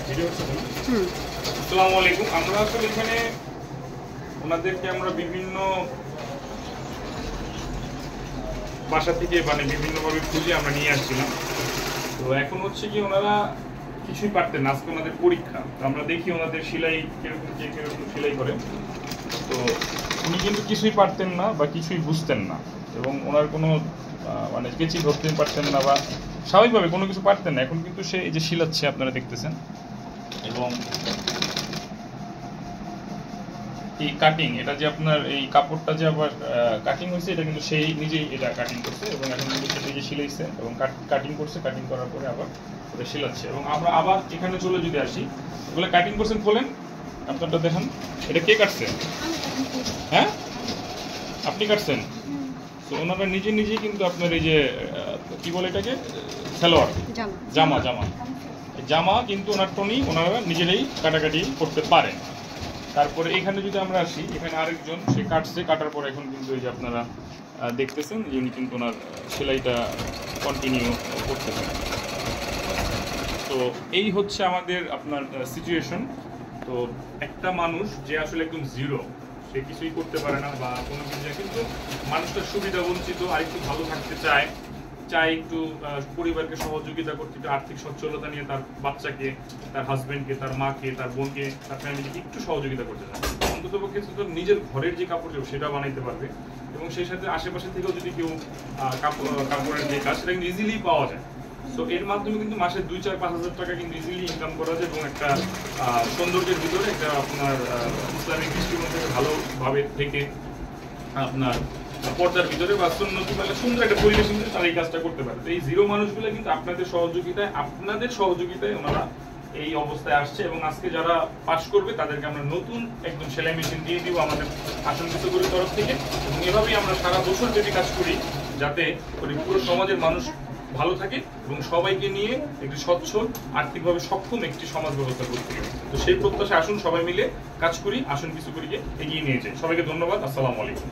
আসসালামু আলাইকুম। আমরা আসলে এখানে ওনাদেরকে আমরা বিভিন্ন বাসা থেকে মানে বিভিন্নভাবে খুঁজে আমরা নিয়ে আসছিলাম। তো এখন হচ্ছে কি ওনারা কিছুই পারতেন না, আজকে ওনাদের পরীক্ষা। তো আমরা দেখি ওনাদের সেলাই কিরকম সেলাই করে। তো উনি কিন্তু কিছুই পারতেন না বা কিছুই বুঝতেন না, এবং ওনার কোনো মানে কেচি ধরতে পারতেন না বা স্বাভাবিকভাবে কোনো কিছু পারতেন না। এখন কিন্তু সে এই যে শিলাচ্ছে আপনারা দেখতেছেন, এবং এই কাটিং, এটা যে আপনার এই কাপড়টা যে আবার কাটিং হয়েছে, এটা কিন্তু সেই নিজেই এটা কাটিং করছে, এবং এখন কিন্তু সেটা যে সিলাইছে এবং কাটিং করছে, কাটিং করার পরে আবার ওটা সিলাচ্ছে। এবং আমরা আবার এখানে চলে যদি আসি, এগুলো কাটিং করছেন, খোলেন আপনারটা দেখেন, এটা কে কাটছে? হ্যাঁ, আপনি কাটছেন। তো ওনারা নিজে নিজেই কিন্তু আপনার এই যে কি বলে এটাকে, সালোয়ার, জামা জামা জামা কিন্তু ওনার টনি ওনারা নিজেরাই কাটাকাটি করতে পারেন। তারপরে এখানে যদি আমরা আসি, এখানে আরেকজন সে কাটছে, কাটার পর এখন কিন্তু এই যে আপনারা দেখতেছেন যে উনি কিন্তু ওনার সেলাইটা কন্টিনিউ করতেছেন। তো এই হচ্ছে আমাদের আপনার সিচুয়েশন। তো একটা মানুষ যে আসলে একদম জিরো, সে কিছুই করতে পারে না বা কোনো কিছু, কিন্তু মানুষটা সুবিধা বঞ্চিত, আর একটু ভালো থাকতে চায়, একটু পরিবারকে সহযোগিতা করতে, একটু আর্থিক সচ্ছলতা নিয়ে তার বাচ্চাকে, তার হাজবেন্ডকে, তার মাকে, তার বোনকে, তার ফ্যামিলিকে একটু সহযোগিতা করতে চায়। অন্তত পক্ষে তো নিজের ঘরের যে কাপড় সেটা বানাইতে পারবে, এবং সেই সাথে আশেপাশে থেকেও যদি কেউ কাপড়ের যে কাজ, সেটা কিন্তু ইজিলি পাওয়া যায়। তো এর মাধ্যমে কিন্তু মাসে 2-4-5 হাজার টাকা কিন্তু ইজিলি ইনকাম করা যায়, এবং একটা সৌন্দর্যের ভিতরে একটা আপনার ইসলামিক দৃষ্টিকোণ থেকে ভালোভাবে থেকে আপনার পর্দার ভিতরে বা সুন্নতি মানে সুন্দর একটা পরিবেশ কিন্তু তারা এই কাজটা করতে পারে। তো এই জিরো মানুষগুলো কিন্তু আপনাদের সহযোগিতায় ওনারা এই অবস্থায় আসছে, এবং আজকে যারা পাস করবে তাদেরকে আমরা নতুন একদম সেলাই মেশিন দিয়ে দিব আমাদের আসন কিছু করে তরফ থেকে, এবং এভাবেই আমরা সারা বছর যদি কাজ করি, যাতে পুরো সমাজের মানুষ ভালো থাকে এবং সবাইকে নিয়ে একটি স্বচ্ছ, আর্থিকভাবে সক্ষম একটি সমাজ ব্যবস্থা করতে হবে। তো সেই প্রত্যাশা আসুন সবাই মিলে কাজ করি, আসুন কিছু করি, এগিয়ে নিয়ে যাই। সবাইকে ধন্যবাদ। আসসালামু আলাইকুম।